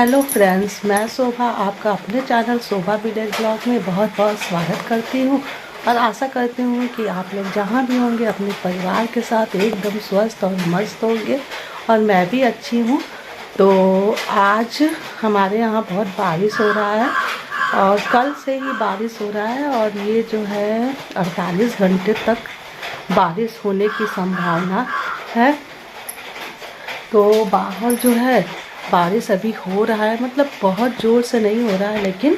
Hello friends, मैं शोभा आपका अपने चैनल शोभा विलेज ब्लॉग में बहुत बहुत स्वागत करती हूँ और आशा करती हूँ कि आप लोग जहाँ भी होंगे अपने परिवार के साथ एकदम स्वस्थ और मस्त होंगे और मैं भी अच्छी हूँ। तो आज हमारे यहाँ बहुत बारिश हो रहा है और कल से ही बारिश हो रहा है और ये जो है 48 घंटे तक बारिश होने की संभावना है। तो बाहर जो है बारिश अभी हो रहा है, मतलब बहुत ज़ोर से नहीं हो रहा है लेकिन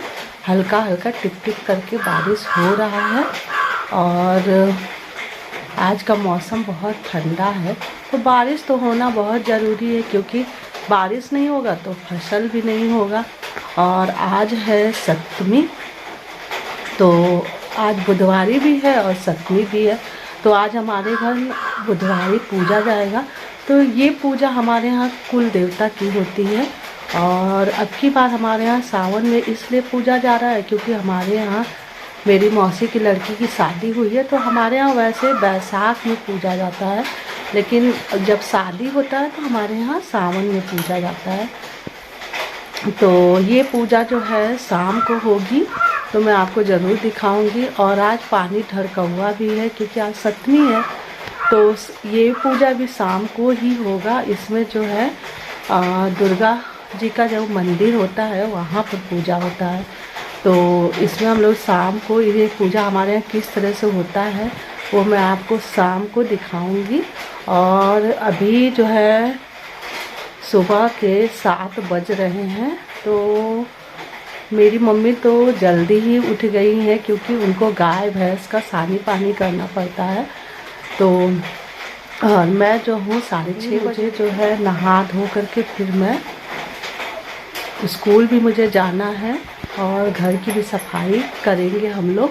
हल्का हल्का टिप टिप करके बारिश हो रहा है। और आज का मौसम बहुत ठंडा है तो बारिश तो होना बहुत ज़रूरी है, क्योंकि बारिश नहीं होगा तो फसल भी नहीं होगा। और आज है सप्तमी, तो आज बुधवारी भी है और सप्तमी भी है। तो आज हमारे घर बुधवारी पूजा जाएगा। तो ये पूजा हमारे यहाँ कुल देवता की होती है और अब की बार हमारे यहाँ सावन में इसलिए पूजा जा रहा है क्योंकि हमारे यहाँ मेरी मौसी की लड़की की शादी हुई है। तो हमारे यहाँ वैसे बैसाख में पूजा जाता है, लेकिन जब शादी होता है तो हमारे यहाँ सावन में पूजा जाता है। तो ये पूजा जो है शाम को होगी, तो मैं आपको ज़रूर दिखाऊंगी। और आज पानी ढरका हुआ भी है क्योंकि आज सप्तमी है, तो ये पूजा भी शाम को ही होगा। इसमें जो है दुर्गा जी का जो मंदिर होता है वहाँ पर पूजा होता है। तो इसमें हम लोग शाम को ये पूजा हमारे यहाँ किस तरह से होता है वो मैं आपको शाम को दिखाऊंगी। और अभी जो है सुबह के 7 बज रहे हैं, तो मेरी मम्मी तो जल्दी ही उठ गई हैं क्योंकि उनको गाय भैंस का सानी पानी करना पड़ता है। तो और मैं जो हूँ 6:30 बजे जो है नहा धो करके फिर मैं स्कूल भी मुझे जाना है और घर की भी सफाई करेंगे हम लोग।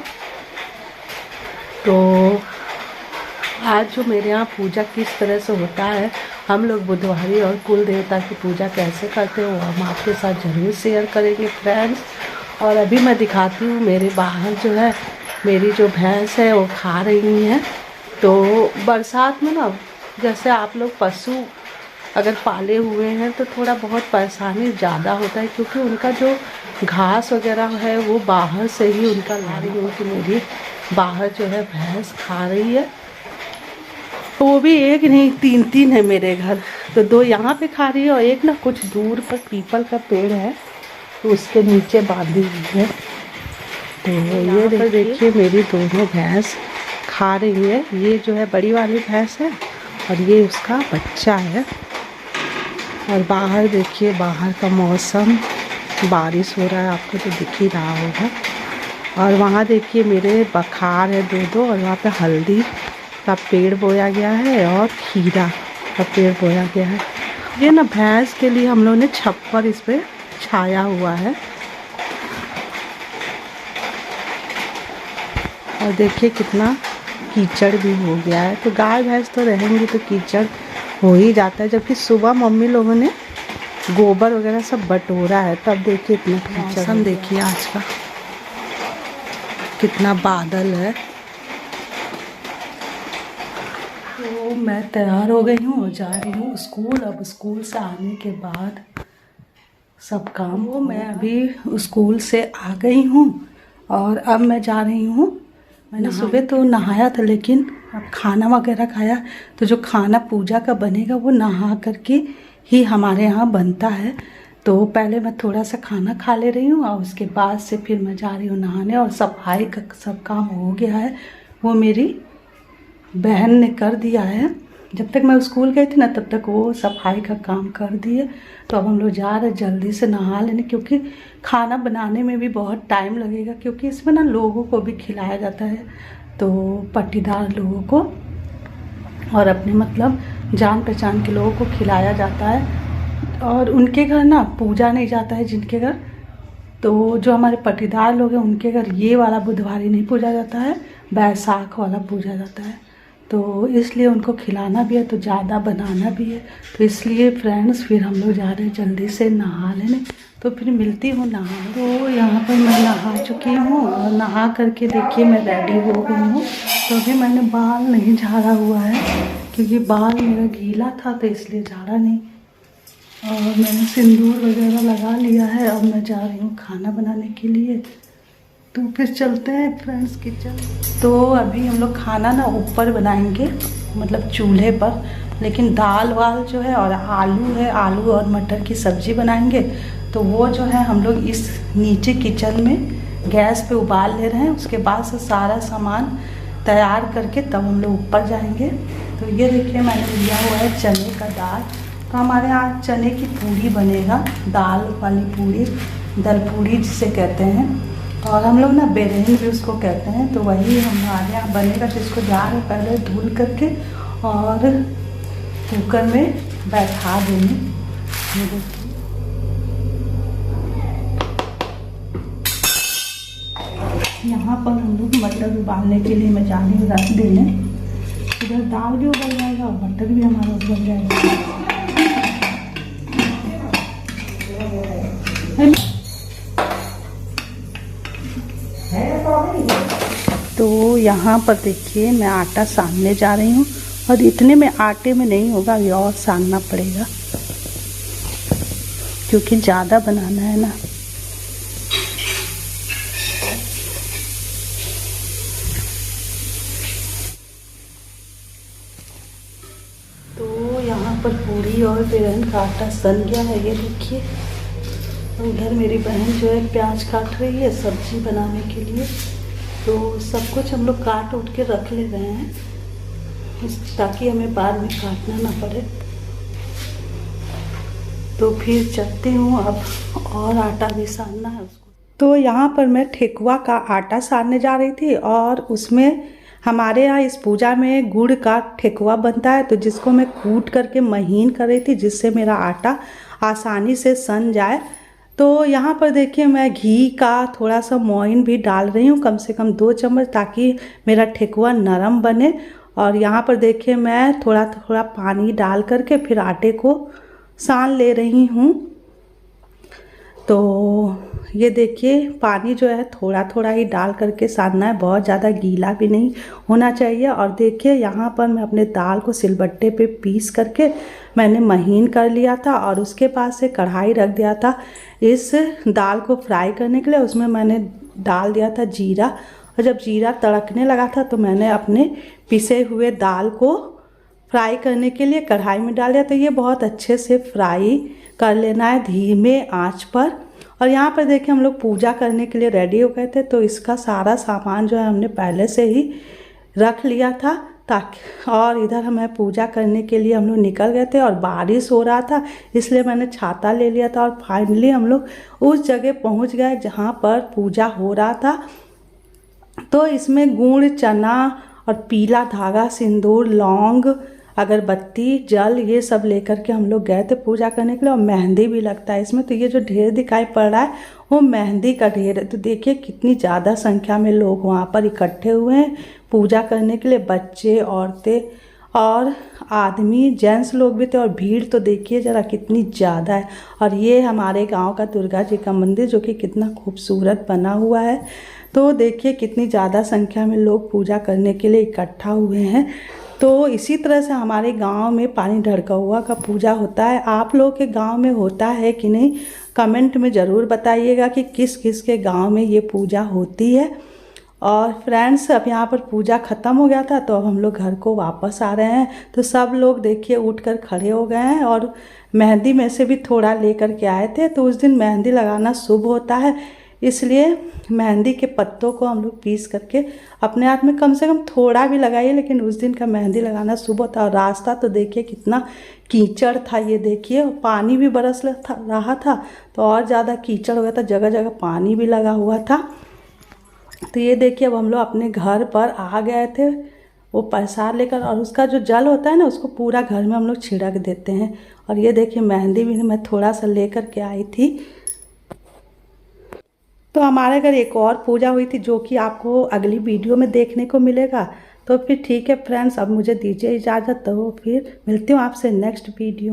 तो आज जो मेरे यहाँ पूजा किस तरह से होता है, हम लोग बुधवारी और कुल देवता की पूजा कैसे करते हैं वो हम आपके साथ ज़रूर शेयर करेंगे फ्रेंड्स। और अभी मैं दिखाती हूँ मेरे बाहर जो है मेरी जो भैंस है वो खा रही हैं। तो बरसात में ना जैसे आप लोग पशु अगर पाले हुए हैं तो थोड़ा बहुत परेशानी ज़्यादा होता है, क्योंकि उनका जो घास वगैरह है वो बाहर से ही उनका ला रही हूँ कि मेरी बाहर जो है भैंस खा रही है। तो वो भी एक नहीं 3 है मेरे घर, तो 2 यहाँ पे खा रही है और एक ना कुछ दूर पर पीपल का पेड़ है तो उसके नीचे बांधी हुई है। तो ये देखिए मेरी दोनों भैंस खा रही है। ये जो है बड़ी वाली भैंस है और ये उसका बच्चा है। और बाहर देखिए बाहर का मौसम बारिश हो रहा है, आपको तो दिख ही रहा होगा। और वहाँ देखिए मेरे बखार है 2 और वहाँ पे हल्दी का पेड़ बोया गया है और खीरा का पेड़ बोया गया है। ये ना भैंस के लिए हम लोगों ने छप्पर इस पे छाया हुआ है। और देखिए कितना कीचड़ भी हो गया है। तो गाय भैंस तो रहेंगी तो कीचड़ हो ही जाता है, जबकि सुबह मम्मी लोगों ने गोबर वगैरह सब बटोरा है। तब देखिए इतना कीचड़। मौसम देखिए आज का कितना बादल है। तो मैं तैयार हो गई हूँ और जा रही हूँ स्कूल। अब स्कूल से आने के बाद सब काम हो, मैं अभी स्कूल से आ गई हूँ और अब मैं जा रही हूँ। मैंने सुबह तो नहाया था लेकिन अब खाना वगैरह खाया, तो जो खाना पूजा का बनेगा वो नहा करके ही हमारे यहाँ बनता है। तो पहले मैं थोड़ा सा खाना खा ले रही हूँ और उसके बाद से फिर मैं जा रही हूँ नहाने। और सफाई का सब काम हो गया है, वो मेरी बहन ने कर दिया है। जब तक मैं स्कूल गई थी ना तब तक वो सफाई का काम कर दिए। तो अब हम लोग जा रहे जल्दी से नहा लेने, क्योंकि खाना बनाने में भी बहुत टाइम लगेगा, क्योंकि इसमें ना लोगों को भी खिलाया जाता है, तो पट्टीदार लोगों को और अपने मतलब जान पहचान के लोगों को खिलाया जाता है। और उनके घर ना पूजा नहीं जाता है जिनके घर, तो जो हमारे पट्टीदार लोग हैं उनके घर ये वाला बुधवारी नहीं पूजा जाता है, बैसाख वाला पूजा जाता है। तो इसलिए उनको खिलाना भी है तो ज़्यादा बनाना भी है। तो इसलिए फ्रेंड्स फिर हम लोग जा रहे हैं जल्दी से नहा लेने। तो फिर मिलती हूँ नहा। तो यहाँ पर मैं नहा चुकी हूँ और नहा करके देखिए मैं रेडी हो गई हूँ। तो अभी मैंने बाल नहीं झाड़ा हुआ है क्योंकि बाल मेरा गीला था तो इसलिए झाड़ा नहीं। और मैंने सिंदूर वगैरह लगा लिया है। अब मैं जा रही हूँ खाना बनाने के लिए। तो फिर चलते हैं फ्रेंड्स किचन। तो अभी हम लोग खाना ना ऊपर बनाएंगे, मतलब चूल्हे पर, लेकिन दाल वाल जो है और आलू है, आलू और मटर की सब्ज़ी बनाएंगे। तो वो जो है हम लोग इस नीचे किचन में गैस पे उबाल ले रहे हैं। उसके बाद से सारा सामान तैयार करके तब हम लोग ऊपर जाएंगे। तो ये देखिए मैंने लिया हुआ है चने का दाल। तो हमारे यहाँ चने की पूड़ी बनेगा, दाल वाली पूड़ी, दल पूड़ी जिसे कहते हैं, और हम लोग ना बेरहन भी उसको कहते हैं। तो वही हमारे यहाँ बनेगा। तो इसको जा रहे पहले धुल करके और कुकर में बैठा देंगे। ये देखिए यहाँ पर हम लोग मटर उबालने के लिए मैं जा रही हूँ रख देने। इधर दाल भी उबल जाएगा और मटर भी हमारा उबल जाएगा। तो यहाँ पर देखिए मैं आटा सानने जा रही हूँ, और इतने में आटे में नहीं होगा, ये और सानना पड़ेगा क्योंकि ज़्यादा बनाना है ना। तो यहाँ पर पूरी और बेरहन का आटा सन गया है, ये देखिए। उधर मेरी बहन जो है प्याज काट रही है सब्जी बनाने के लिए। तो सब कुछ हम लोग काट उठ के रख ले रहे हैं ताकि हमें बाद में काटना ना पड़े। तो फिर चलती हूँ अब, और आटा भी सानना है उसको। तो यहाँ पर मैं ठेकुआ का आटा सानने जा रही थी, और उसमें हमारे यहाँ इस पूजा में गुड़ का ठेकुआ बनता है, तो जिसको मैं कूट करके महीन कर रही थी जिससे मेरा आटा आसानी से सन जाए। तो यहाँ पर देखिए मैं घी का थोड़ा सा मोइन भी डाल रही हूँ, कम से कम 2 चम्मच, ताकि मेरा ठेकुआ नरम बने। और यहाँ पर देखिए मैं थोड़ा थोड़ा पानी डाल करके फिर आटे को सान ले रही हूँ। तो ये देखिए पानी जो है थोड़ा थोड़ा ही डाल करके सानना है, बहुत ज़्यादा गीला भी नहीं होना चाहिए। और देखिए यहाँ पर मैं अपने दाल को सिलबट्टे पे पीस करके मैंने महीन कर लिया था, और उसके पास से कढ़ाई रख दिया था इस दाल को फ्राई करने के लिए। उसमें मैंने डाल दिया था जीरा, और जब जीरा तड़कने लगा था तो मैंने अपने पिसे हुए दाल को फ्राई करने के लिए कढ़ाई में डाल दिया। तो ये बहुत अच्छे से फ्राई कर लेना है धीमे आंच पर। और यहाँ पर देखिए हम लोग पूजा करने के लिए रेडी हो गए थे। तो इसका सारा सामान जो है हमने पहले से ही रख लिया था, ताकि, और इधर हमें पूजा करने के लिए हम लोग निकल गए थे, और बारिश हो रहा था इसलिए मैंने छाता ले लिया था। और फाइनली हम लोग उस जगह पहुँच गए जहाँ पर पूजा हो रहा था। तो इसमें गुड़, चना और पीला धागा, सिंदूर, लौंग, अगरबत्ती, जल, ये सब लेकर के हम लोग गए थे पूजा करने के लिए। और मेहंदी भी लगता है इसमें। तो ये जो ढेर दिखाई पड़ रहा है वो मेहंदी का ढेर है। तो देखिए कितनी ज़्यादा संख्या में लोग वहाँ पर इकट्ठे हुए हैं पूजा करने के लिए, बच्चे, औरतें और आदमी, जेंट्स लोग भी थे। और भीड़ तो देखिए ज़रा कितनी ज़्यादा है। और ये हमारे गांव का दुर्गा जी का मंदिर जो कि कितना खूबसूरत बना हुआ है। तो देखिए कितनी ज़्यादा संख्या में लोग पूजा करने के लिए इकट्ठा हुए हैं। तो इसी तरह से हमारे गांव में पानी ढड़कउआ का पूजा होता है। आप लोगों के गांव में होता है कि नहीं, कमेंट में ज़रूर बताइएगा कि किस किस के गांव में ये पूजा होती है। और फ्रेंड्स अब यहाँ पर पूजा ख़त्म हो गया था, तो अब हम लोग घर को वापस आ रहे हैं। तो सब लोग देखिए उठकर खड़े हो गए हैं, और मेहंदी में से भी थोड़ा लेकर के आए थे। तो उस दिन मेहंदी लगाना शुभ होता है, इसलिए मेहंदी के पत्तों को हम लोग पीस करके अपने हाथ में कम से कम थोड़ा भी लगाइए, लेकिन उस दिन का मेहंदी लगाना शुभ होता है। और रास्ता तो देखिए कितना कीचड़ था, ये देखिए पानी भी बरस रहा था तो और ज़्यादा कीचड़ हो गया था, जगह जगह पानी भी लगा हुआ था। तो ये देखिए अब हम लोग अपने घर पर आ गए थे वो प्रसाद लेकर, और उसका जो जल होता है ना उसको पूरा घर में हम लोग छिड़क देते हैं। और ये देखिए मेहंदी भी मैं थोड़ा सा लेकर के आई थी। तो हमारे घर एक और पूजा हुई थी जो कि आपको अगली वीडियो में देखने को मिलेगा। तो फिर ठीक है फ्रेंड्स, अब मुझे दीजिए इजाज़त। तो फिर मिलती हूँ आपसे नेक्स्ट वीडियो।